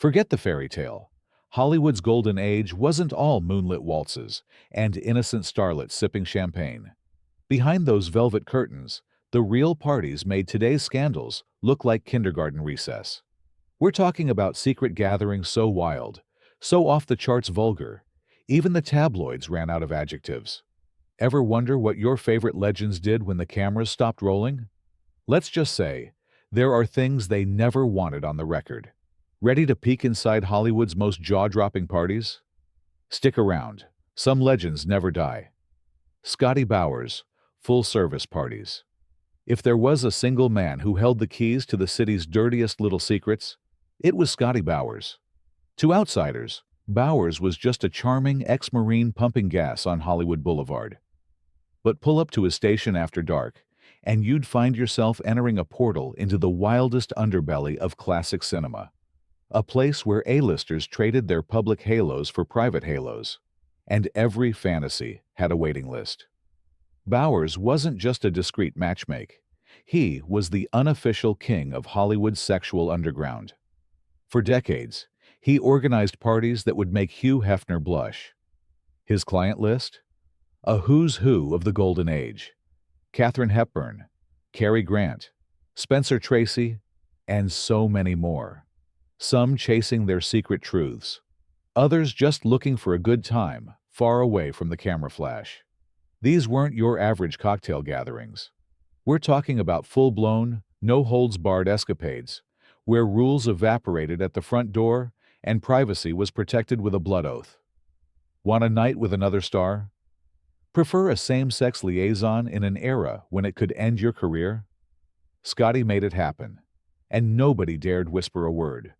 Forget the fairy tale. Hollywood's golden age wasn't all moonlit waltzes and innocent starlets sipping champagne. Behind those velvet curtains, the real parties made today's scandals look like kindergarten recess. We're talking about secret gatherings so wild, so off the charts vulgar, even the tabloids ran out of adjectives. Ever wonder what your favorite legends did when the cameras stopped rolling? Let's just say, there are things they never wanted on the record. Ready to peek inside Hollywood's most jaw-dropping parties? Stick around. Some legends never die. Scotty Bowers, full-service parties. If there was a single man who held the keys to the city's dirtiest little secrets, it was Scotty Bowers. To outsiders, Bowers was just a charming ex-Marine pumping gas on Hollywood Boulevard. But pull up to his station after dark, and you'd find yourself entering a portal into the wildest underbelly of classic cinema. A place where A-listers traded their public halos for private halos, and every fantasy had a waiting list. Bowers wasn't just a discreet matchmake. He was the unofficial king of Hollywood's sexual underground. For decades, he organized parties that would make Hugh Hefner blush. His client list? A who's who of the Golden Age. Katharine Hepburn, Cary Grant, Spencer Tracy, and so many more. Some chasing their secret truths, others just looking for a good time, far away from the camera flash. These weren't your average cocktail gatherings. We're talking about full-blown, no-holds-barred escapades, where rules evaporated at the front door and privacy was protected with a blood oath. Want a night with another star? Prefer a same-sex liaison in an era when it could end your career? Scotty made it happen, and nobody dared whisper a word.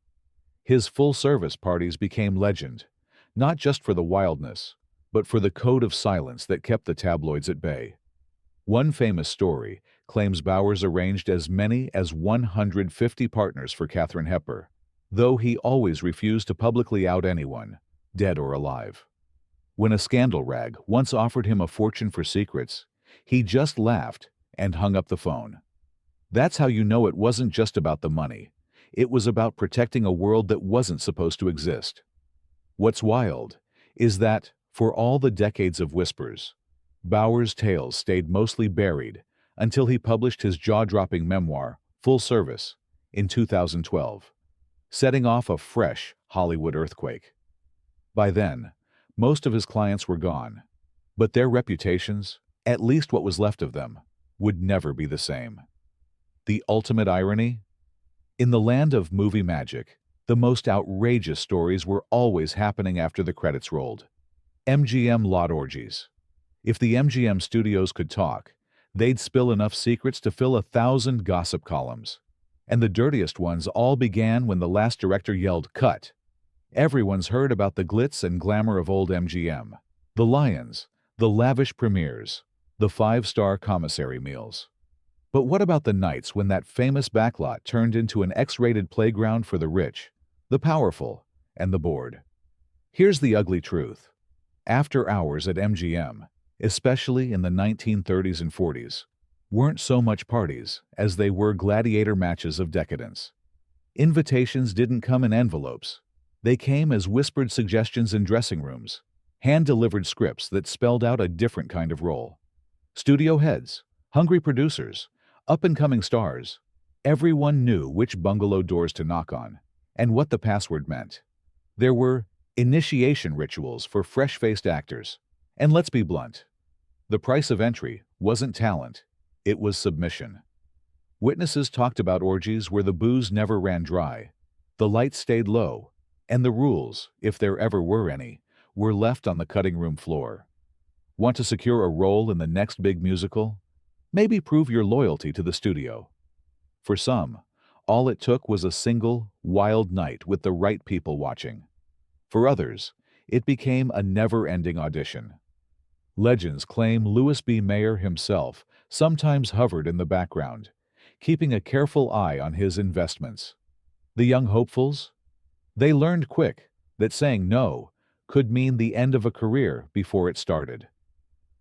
His full-service parties became legend, not just for the wildness, but for the code of silence that kept the tabloids at bay. One famous story claims Bowers arranged as many as 150 partners for Katharine Hepburn, though he always refused to publicly out anyone, dead or alive. When a scandal rag once offered him a fortune for secrets, he just laughed and hung up the phone. That's how you know it wasn't just about the money. It was about protecting a world that wasn't supposed to exist. What's wild is that, for all the decades of whispers, Bowers' tales stayed mostly buried until he published his jaw-dropping memoir, Full Service, in 2012, setting off a fresh Hollywood earthquake. By then, most of his clients were gone, but their reputations, at least what was left of them, would never be the same. The ultimate irony? In the land of movie magic, the most outrageous stories were always happening after the credits rolled. MGM lot orgies. If the MGM studios could talk, they'd spill enough secrets to fill 1,000 gossip columns. And the dirtiest ones all began when the last director yelled, "Cut!" Everyone's heard about the glitz and glamour of old MGM. The lions, the lavish premieres, the five-star commissary meals. But what about the nights when that famous backlot turned into an X-rated playground for the rich, the powerful, and the bored? Here's the ugly truth. After hours at MGM, especially in the 1930s and 40s, weren't so much parties as they were gladiator matches of decadence. Invitations didn't come in envelopes. They came as whispered suggestions in dressing rooms, hand-delivered scripts that spelled out a different kind of role. Studio heads, hungry producers, up-and-coming stars, everyone knew which bungalow doors to knock on and what the password meant. There were initiation rituals for fresh-faced actors. And let's be blunt, the price of entry wasn't talent, it was submission. Witnesses talked about orgies where the booze never ran dry, the lights stayed low, and the rules, if there ever were any, were left on the cutting room floor. Want to secure a role in the next big musical? Maybe prove your loyalty to the studio. For some, all it took was a single, wild night with the right people watching. For others, it became a never-ending audition. Legends claim Louis B. Mayer himself sometimes hovered in the background, keeping a careful eye on his investments. The young hopefuls? They learned quick that saying no could mean the end of a career before it started.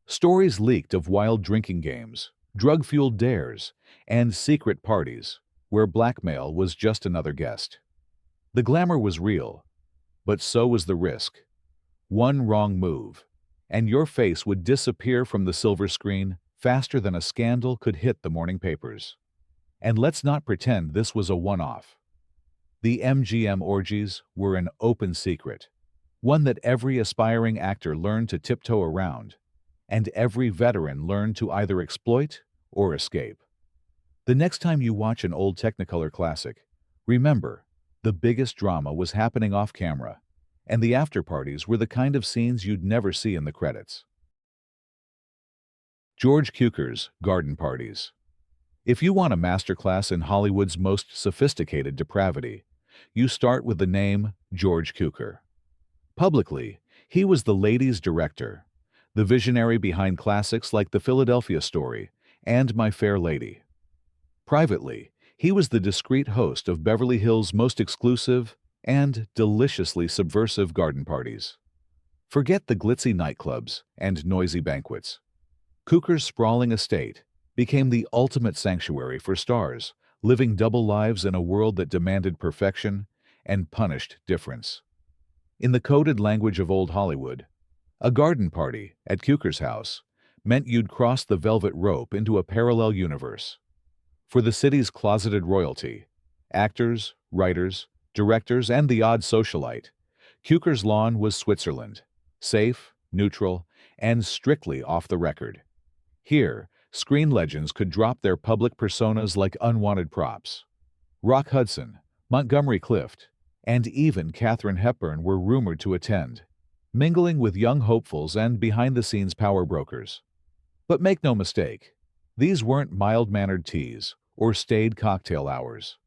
Stories leaked of wild drinking games, drug-fueled dares, and secret parties where blackmail was just another guest. The glamour was real, but so was the risk. One wrong move, and your face would disappear from the silver screen faster than a scandal could hit the morning papers. And let's not pretend this was a one-off. The MGM orgies were an open secret, one that every aspiring actor learned to tiptoe around, and every veteran learned to either exploit or escape. The next time you watch an old Technicolor classic, remember, the biggest drama was happening off camera, and the after-parties were the kind of scenes you'd never see in the credits. George Cukor's garden parties. If you want a masterclass in Hollywood's most sophisticated depravity, you start with the name George Cukor. Publicly, he was the ladies' director, the visionary behind classics like The Philadelphia Story and My Fair Lady. Privately, he was the discreet host of Beverly Hills' most exclusive and deliciously subversive garden parties. Forget the glitzy nightclubs and noisy banquets. Cukor's sprawling estate became the ultimate sanctuary for stars, living double lives in a world that demanded perfection and punished difference. In the coded language of old Hollywood, a garden party at Cukor's house meant you'd cross the velvet rope into a parallel universe. For the city's closeted royalty, actors, writers, directors, and the odd socialite, Cukor's lawn was Switzerland, safe, neutral, and strictly off the record. Here, screen legends could drop their public personas like unwanted props. Rock Hudson, Montgomery Clift, and even Katharine Hepburn were rumored to attend, mingling with young hopefuls and behind-the-scenes power brokers. But make no mistake, these weren't mild-mannered teas or staid cocktail hours.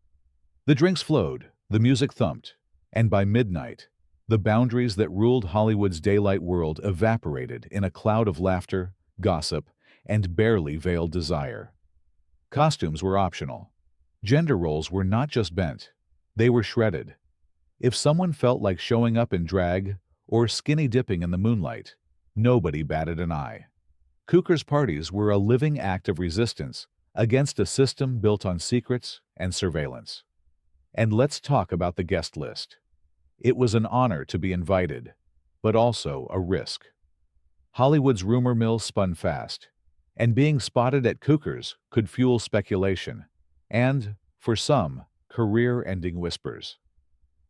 The drinks flowed, the music thumped, and by midnight, the boundaries that ruled Hollywood's daylight world evaporated in a cloud of laughter, gossip, and barely veiled desire. Costumes were optional. Gender roles were not just bent, they were shredded. If someone felt like showing up in drag or skinny dipping in the moonlight, nobody batted an eye. Cukor's parties were a living act of resistance against a system built on secrets and surveillance. And let's talk about the guest list. It was an honor to be invited, but also a risk. Hollywood's rumor mill spun fast, and being spotted at Cukor's could fuel speculation and, for some, career-ending whispers.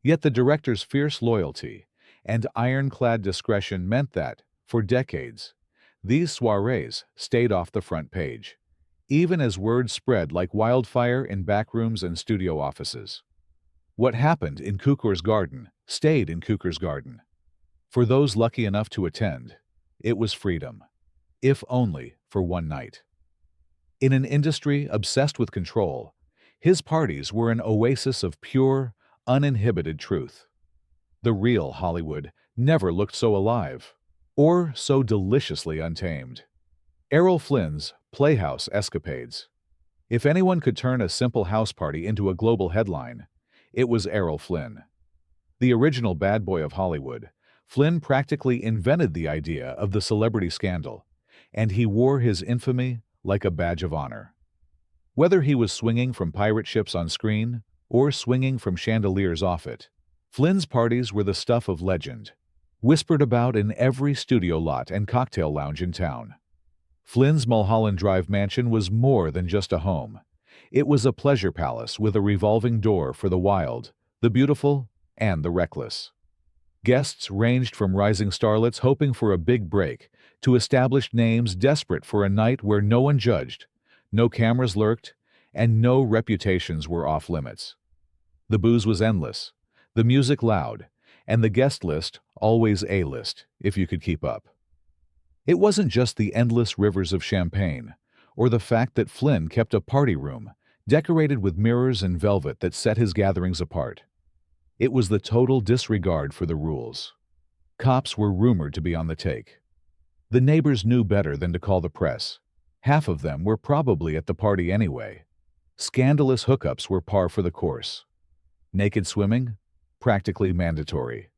Yet the director's fierce loyalty and ironclad discretion meant that, for decades, these soirees stayed off the front page, even as word spread like wildfire in backrooms and studio offices. What happened in Cukor's garden stayed in Cukor's garden. For those lucky enough to attend, it was freedom, if only for one night. In an industry obsessed with control, his parties were an oasis of pure, uninhibited truth. The real Hollywood never looked so alive, or so deliciously untamed. Errol Flynns' Playhouse escapades. If anyone could turn a simple house party into a global headline, it was Errol Flynn. The original bad boy of Hollywood, Flynn practically invented the idea of the celebrity scandal, and he wore his infamy like a badge of honor. Whether he was swinging from pirate ships on screen or swinging from chandeliers off it, Flynn's parties were the stuff of legend, whispered about in every studio lot and cocktail lounge in town. Flynn's Mulholland Drive mansion was more than just a home. It was a pleasure palace with a revolving door for the wild, the beautiful, and the reckless. Guests ranged from rising starlets hoping for a big break to established names desperate for a night where no one judged, no cameras lurked, and no reputations were off limits. The booze was endless, the music loud, and the guest list always A-list, if you could keep up. It wasn't just the endless rivers of champagne, or the fact that Flynn kept a party room decorated with mirrors and velvet that set his gatherings apart. It was the total disregard for the rules. Cops were rumored to be on the take. The neighbors knew better than to call the press. Half of them were probably at the party anyway. Scandalous hookups were par for the course. Naked swimming? Practically mandatory.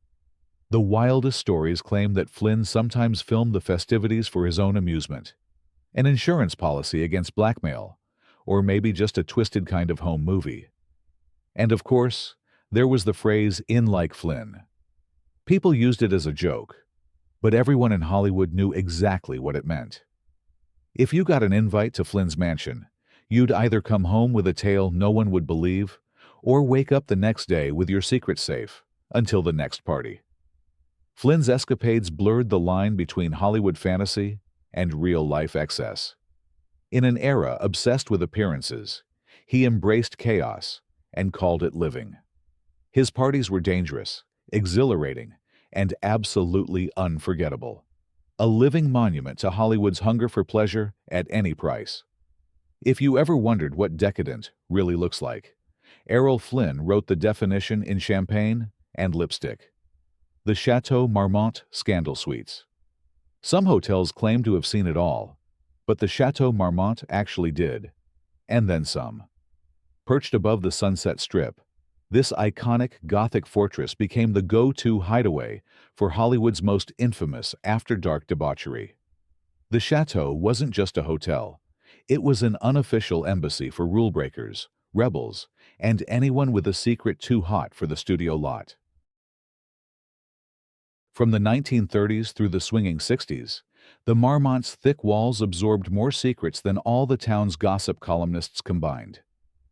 The wildest stories claim that Flynn sometimes filmed the festivities for his own amusement. An insurance policy against blackmail, or maybe just a twisted kind of home movie. And of course, There was the phrase, "in like Flynn." People used it as a joke, but everyone in Hollywood knew exactly what it meant. If you got an invite to Flynn's mansion, you'd either come home with a tale no one would believe, or wake up the next day with your secret safe until the next party. Flynn's escapades blurred the line between Hollywood fantasy and real-life excess. In an era obsessed with appearances, he embraced chaos and called it living. His parties were dangerous, exhilarating, and absolutely unforgettable. A living monument to Hollywood's hunger for pleasure at any price. If you ever wondered what decadent really looks like, Errol Flynn wrote the definition in champagne and lipstick. The Chateau Marmmont Scandal Suites. Some hotels claim to have seen it all, but the Chateau Marmmont actually did, and then some. Perched above the Sunset Strip, this iconic Gothic fortress became the go-to hideaway for Hollywood's most infamous after-dark debauchery. The Chateau wasn't just a hotel. It was an unofficial embassy for rule breakers, rebels, and anyone with a secret too hot for the studio lot. From the 1930s through the swinging 60s, the Marmont's thick walls absorbed more secrets than all the town's gossip columnists combined.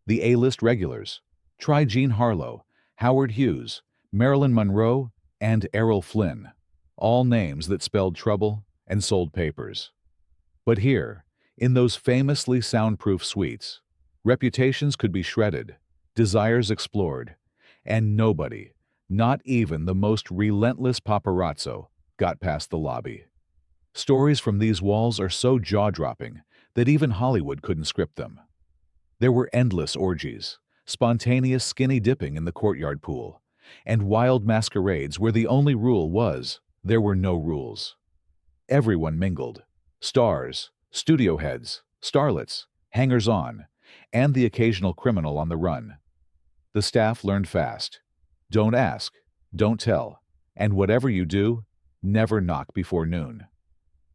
The A-list regulars, try Jean Harlow, Howard Hughes, Marilyn Monroe, and Errol Flynn, all names that spelled trouble and sold papers. But here, in those famously soundproof suites, reputations could be shredded, desires explored, and nobody, not even the most relentless paparazzo, got past the lobby. Stories from these walls are so jaw-dropping that even Hollywood couldn't script them. There were endless orgies, spontaneous skinny dipping in the courtyard pool, and wild masquerades where the only rule was there were no rules. Everyone mingled: stars, studio heads, starlets, hangers-on, and the occasional criminal on the run. The staff learned fast. Don't ask, don't tell, and whatever you do, never knock before noon.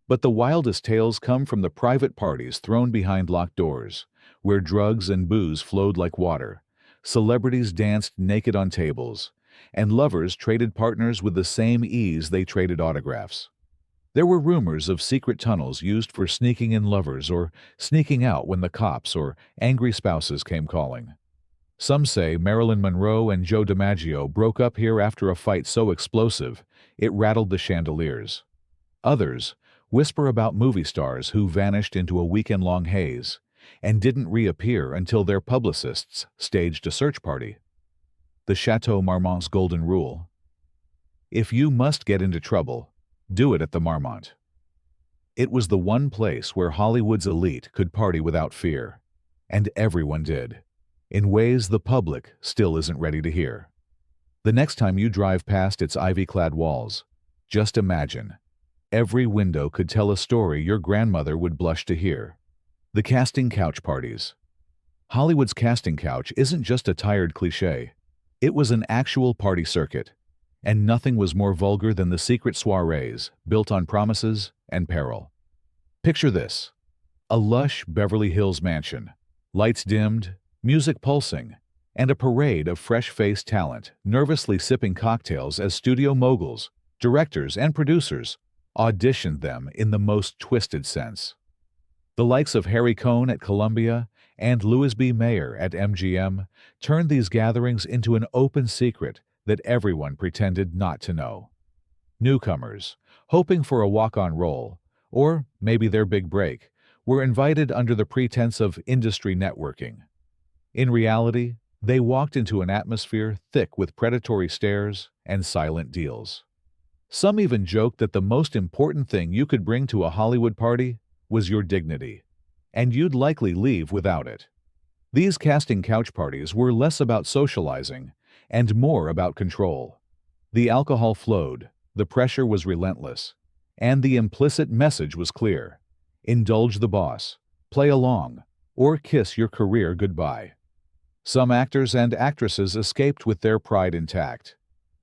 But the wildest tales come from the private parties thrown behind locked doors, where drugs and booze flowed like water, celebrities danced naked on tables, and lovers traded partners with the same ease they traded autographs. There were rumors of secret tunnels used for sneaking in lovers or sneaking out when the cops or angry spouses came calling. Some say Marilyn Monroe and Joe DiMaggio broke up here after a fight so explosive it rattled the chandeliers. Others whisper about movie stars who vanished into a weekend-long haze and didn't reappear until their publicists staged a search party. The Chateau Marmont's golden rule: if you must get into trouble, do it at the Marmont. It was the one place where Hollywood's elite could party without fear, and everyone did, in ways the public still isn't ready to hear. The next time you drive past its ivy-clad walls, just imagine. Every window could tell a story your grandmother would blush to hear. The casting couch parties. Hollywood's casting couch isn't just a tired cliché. It was an actual party circuit, and nothing was more vulgar than the secret soirees built on promises and peril. Picture this: a lush Beverly Hills mansion, lights dimmed, music pulsing, and a parade of fresh-faced talent nervously sipping cocktails as studio moguls, directors, and producers auditioned them in the most twisted sense. The likes of Harry Cohn at Columbia and Louis B. Mayer at MGM turned these gatherings into an open secret that everyone pretended not to know. Newcomers, hoping for a walk-on role, or maybe their big break, were invited under the pretense of industry networking. In reality, they walked into an atmosphere thick with predatory stares and silent deals. Some even joked that the most important thing you could bring to a Hollywood party was your dignity, and you'd likely leave without it. These casting couch parties were less about socializing and more about control. The alcohol flowed, the pressure was relentless, and the implicit message was clear: indulge the boss, play along, or kiss your career goodbye. Some actors and actresses escaped with their pride intact,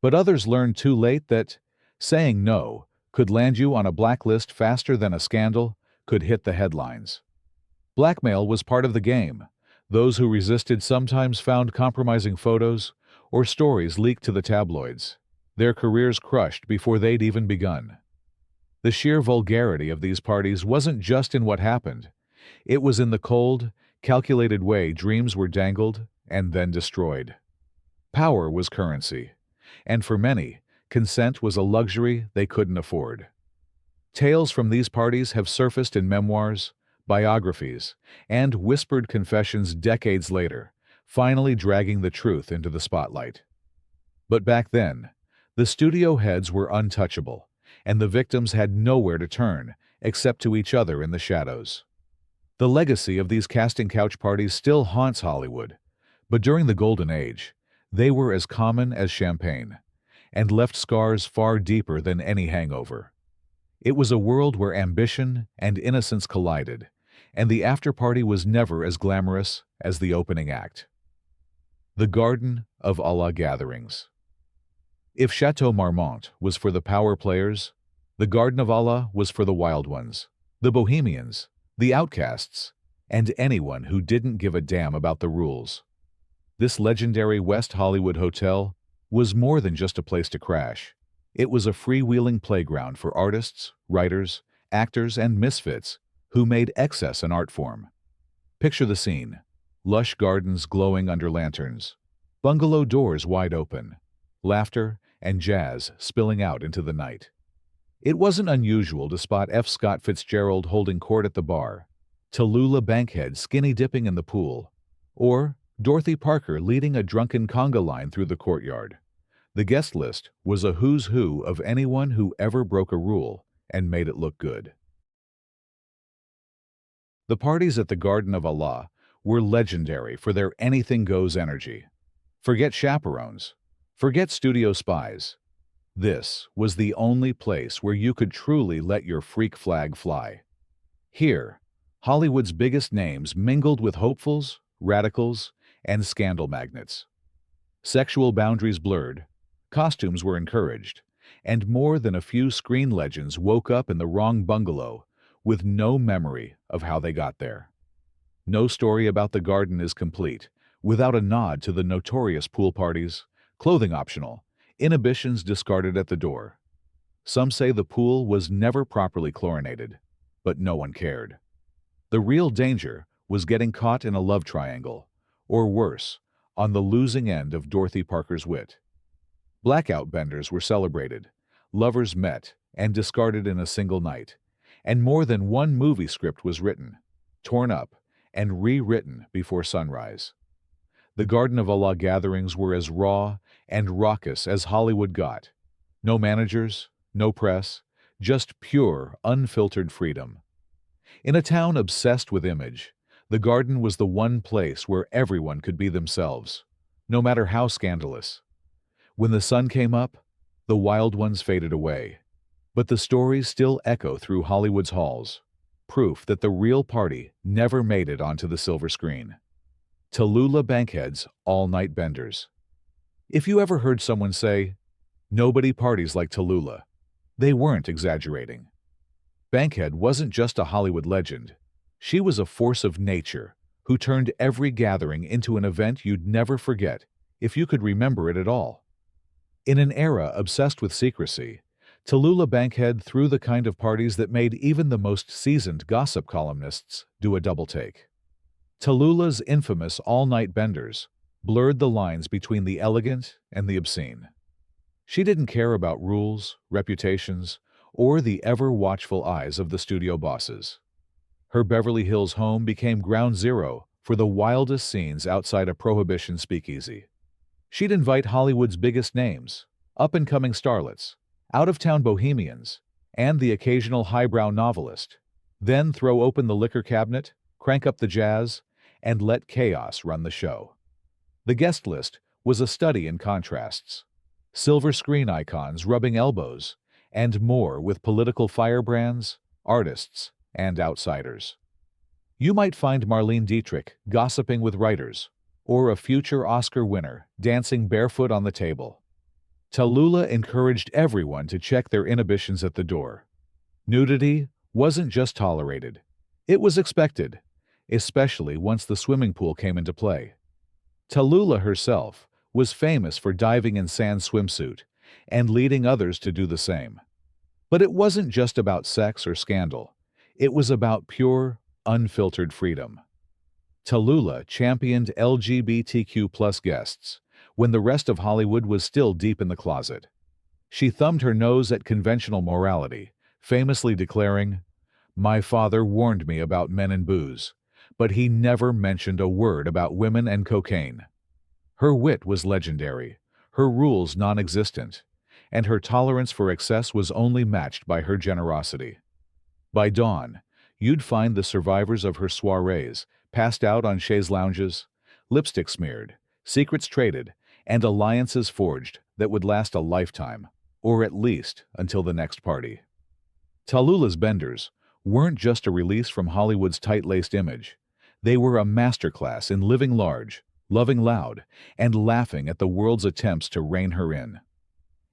but others learned too late that saying no could land you on a blacklist faster than a scandal could hit the headlines. Blackmail was part of the game. Those who resisted sometimes found compromising photos or stories leaked to the tabloids, their careers crushed before they'd even begun. The sheer vulgarity of these parties wasn't just in what happened, it was in the cold, calculated way dreams were dangled and then destroyed. Power was currency, and for many, consent was a luxury they couldn't afford. Tales from these parties have surfaced in memoirs, biographies, and whispered confessions decades later, finally dragging the truth into the spotlight. But back then, the studio heads were untouchable, and the victims had nowhere to turn except to each other in the shadows. The legacy of these casting couch parties still haunts Hollywood, but during the Golden Age, they were as common as champagne, and left scars far deeper than any hangover. It was a world where ambition and innocence collided, and the after-party was never as glamorous as the opening act. The Garden of Allah gatherings. If Chateau Marmmont was for the power players, the Garden of Allah was for the wild ones, the bohemians, the outcasts, and anyone who didn't give a damn about the rules. This legendary West Hollywood hotel was more than just a place to crash. It was a freewheeling playground for artists, writers, actors, and misfits who made excess an art form. Picture the scene: lush gardens glowing under lanterns, bungalow doors wide open, laughter and jazz spilling out into the night. It wasn't unusual to spot F. Scott Fitzgerald holding court at the bar, Tula Bankhead skinny dipping in the pool, or Dorothy Parker leading a drunken conga line through the courtyard. The guest list was a who's who of anyone who ever broke a rule and made it look good. The parties at the Garden of Allah were legendary for their anything-goes energy. Forget chaperones. Forget studio spies. This was the only place where you could truly let your freak flag fly. Here, Hollywood's biggest names mingled with hopefuls, radicals, and scandal magnets. Sexual boundaries blurred, costumes were encouraged, and more than a few screen legends woke up in the wrong bungalow with no memory of how they got there. No story about the garden is complete without a nod to the notorious pool parties, clothing optional, inhibitions discarded at the door. Some say the pool was never properly chlorinated, but no one cared. The real danger was getting caught in a love triangle, or worse, on the losing end of Dorothy Parker's wit. Blackout benders were celebrated, lovers met and discarded in a single night, and more than one movie script was written, torn up, and rewritten before sunrise. The Garden of Allah gatherings were as raw and raucous as Hollywood got. No managers, no press, just pure, unfiltered freedom. In a town obsessed with image, the Garden was the one place where everyone could be themselves, no matter how scandalous. When the sun came up, the wild ones faded away, but the stories still echo through Hollywood's halls, proof that the real party never made it onto the silver screen. Tula Bankhead's all-night benders. If you ever heard someone say, "Nobody parties like Tula," they weren't exaggerating. Bankhead wasn't just a Hollywood legend. She was a force of nature who turned every gathering into an event you'd never forget if you could remember it at all. In an era obsessed with secrecy, Tula Bankhead threw the kind of parties that made even the most seasoned gossip columnists do a double-take. Tula's infamous all-night benders blurred the lines between the elegant and the obscene. She didn't care about rules, reputations, or the ever-watchful eyes of the studio bosses. Her Beverly Hills home became ground zero for the wildest scenes outside a Prohibition speakeasy. She'd invite Hollywood's biggest names, up-and-coming starlets, out-of-town bohemians, and the occasional highbrow novelist, then throw open the liquor cabinet, crank up the jazz, and let chaos run the show. The guest list was a study in contrasts. Silver screen icons rubbing elbows, and more with political firebrands, artists, and outsiders. You might find Marlene Dietrich gossiping with writers, or a future Oscar winner dancing barefoot on the table. Tula encouraged everyone to check their inhibitions at the door. Nudity wasn't just tolerated, it was expected, especially once the swimming pool came into play. Tula herself was famous for diving in sand swimsuit and leading others to do the same. But it wasn't just about sex or scandal. It was about pure, unfiltered freedom. Tallulah championed LGBTQ+ guests when the rest of Hollywood was still deep in the closet. She thumbed her nose at conventional morality, famously declaring, "My father warned me about men and booze, but he never mentioned a word about women and cocaine." Her wit was legendary, her rules non-existent, and her tolerance for excess was only matched by her generosity. By dawn, you'd find the survivors of her soirees passed out on chaise lounges, lipstick smeared, secrets traded, and alliances forged that would last a lifetime, or at least until the next party. Tallulah's benders weren't just a release from Hollywood's tight-laced image. They were a masterclass in living large, loving loud, and laughing at the world's attempts to rein her in.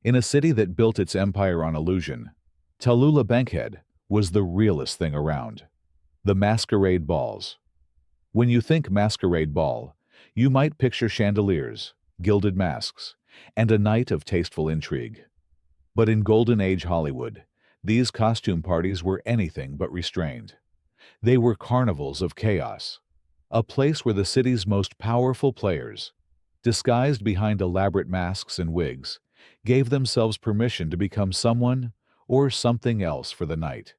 In a city that built its empire on illusion, Tula Bankhead was the realest thing around. The Masquerade Balls. When you think Masquerade Ball, you might picture chandeliers, gilded masks, and a night of tasteful intrigue. But in Golden Age Hollywood, these costume parties were anything but restrained. They were carnivals of chaos, a place where the city's most powerful players, disguised behind elaborate masks and wigs, gave themselves permission to become someone or something else for the night.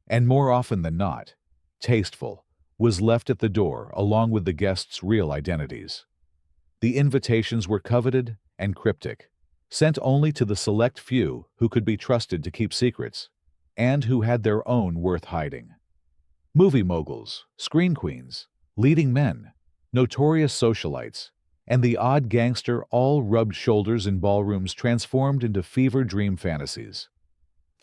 And more often than not, tasteful was left at the door along with the guests' real identities. The invitations were coveted and cryptic, sent only to the select few who could be trusted to keep secrets and who had their own worth hiding. Movie moguls, screen queens, leading men, notorious socialites, and the odd gangster all rubbed shoulders in ballrooms transformed into fever dream fantasies.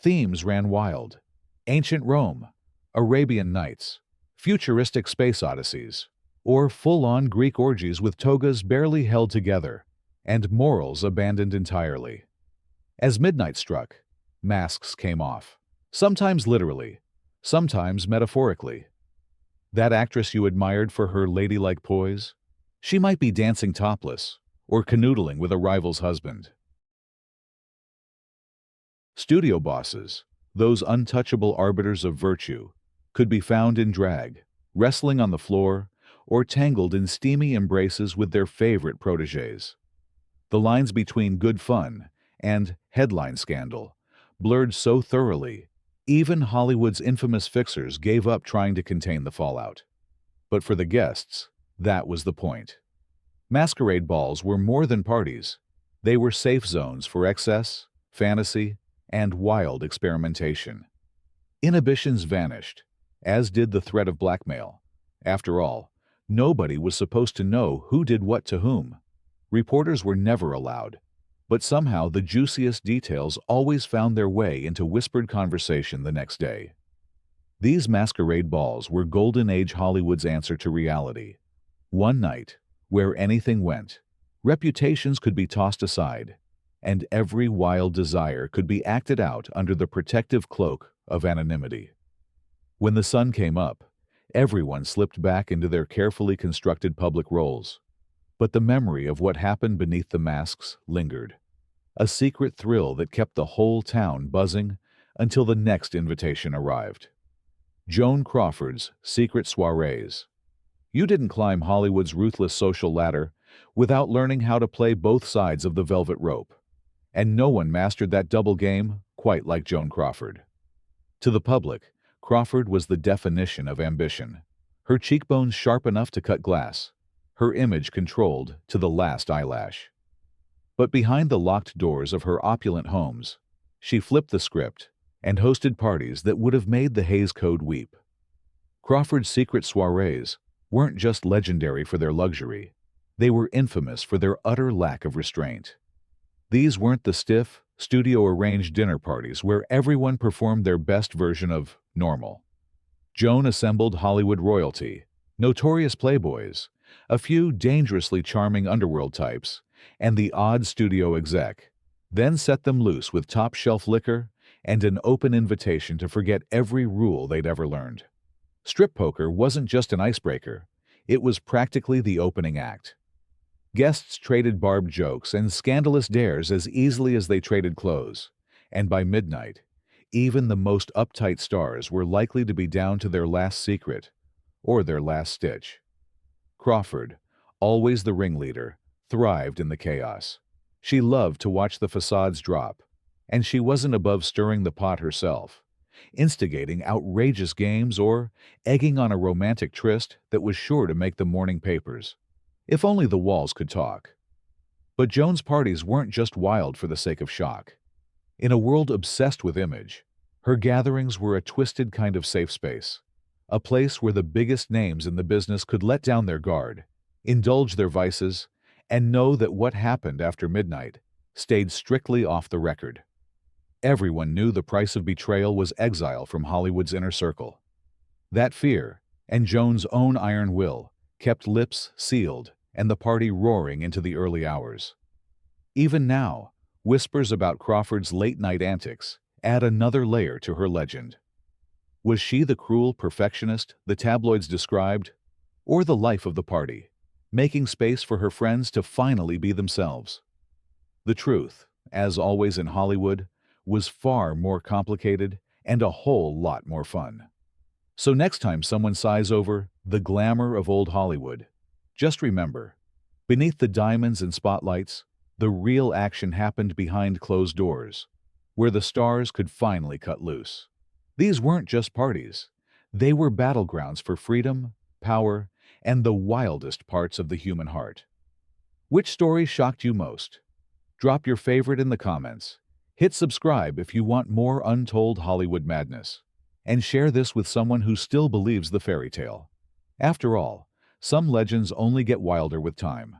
Themes ran wild: ancient Rome, Arabian Nights, futuristic space odysseys, or full-on Greek orgies with togas barely held together and morals abandoned entirely. As midnight struck, masks came off, sometimes literally, sometimes metaphorically. That actress you admired for her ladylike poise, she might be dancing topless or canoodling with a rival's husband. Studio bosses, those untouchable arbiters of virtue, could be found in drag, wrestling on the floor, or tangled in steamy embraces with their favorite protégés. The lines between good fun and headline scandal blurred so thoroughly, even Hollywood's infamous fixers gave up trying to contain the fallout. But for the guests, that was the point. Masquerade balls were more than parties. They were safe zones for excess, fantasy, and wild experimentation. Inhibitions vanished, as did the threat of blackmail. After all, nobody was supposed to know who did what to whom. Reporters were never allowed, but somehow the juiciest details always found their way into whispered conversation the next day. These masquerade balls were Golden Age Hollywood's answer to reality. One night, where anything went, reputations could be tossed aside, and every wild desire could be acted out under the protective cloak of anonymity. When the sun came up, everyone slipped back into their carefully constructed public roles. But the memory of what happened beneath the masks lingered, a secret thrill that kept the whole town buzzing until the next invitation arrived. Joan Crawford's secret soirees. You didn't climb Hollywood's ruthless social ladder without learning how to play both sides of the velvet rope, and no one mastered that double game quite like Joan Crawford. To the public, Crawford was the definition of ambition, her cheekbones sharp enough to cut glass, her image controlled to the last eyelash. But behind the locked doors of her opulent homes, she flipped the script and hosted parties that would have made the Hays Code weep. Crawford's secret soirees weren't just legendary for their luxury, they were infamous for their utter lack of restraint. These weren't the stiff, studio-arranged dinner parties where everyone performed their best version of normal. Joan assembled Hollywood royalty, notorious playboys, a few dangerously charming underworld types, and the odd studio exec, then set them loose with top-shelf liquor and an open invitation to forget every rule they'd ever learned. Strip poker wasn't just an icebreaker, it was practically the opening act. Guests traded barbed jokes and scandalous dares as easily as they traded clothes, and by midnight, even the most uptight stars were likely to be down to their last secret or their last stitch. Crawford, always the ringleader, thrived in the chaos. She loved to watch the facades drop, and she wasn't above stirring the pot herself, instigating outrageous games or egging on a romantic tryst that was sure to make the morning papers. If only the walls could talk. But Joan's parties weren't just wild for the sake of shock. In a world obsessed with image, her gatherings were a twisted kind of safe space, a place where the biggest names in the business could let down their guard, indulge their vices, and know that what happened after midnight stayed strictly off the record. Everyone knew the price of betrayal was exile from Hollywood's inner circle. That fear, and Joan's own iron will, kept lips sealed and the party roaring into the early hours. Even now, whispers about Crawford's late-night antics add another layer to her legend. Was she the cruel perfectionist the tabloids described, or the life of the party, making space for her friends to finally be themselves? The truth, as always in Hollywood, was far more complicated and a whole lot more fun. So next time someone sighs over the glamour of old Hollywood, just remember, beneath the diamonds and spotlights, the real action happened behind closed doors, where the stars could finally cut loose. These weren't just parties. They were battlegrounds for freedom, power, and the wildest parts of the human heart. Which story shocked you most? Drop your favorite in the comments. Hit subscribe if you want more untold Hollywood madness. And share this with someone who still believes the fairy tale. After all, some legends only get wilder with time.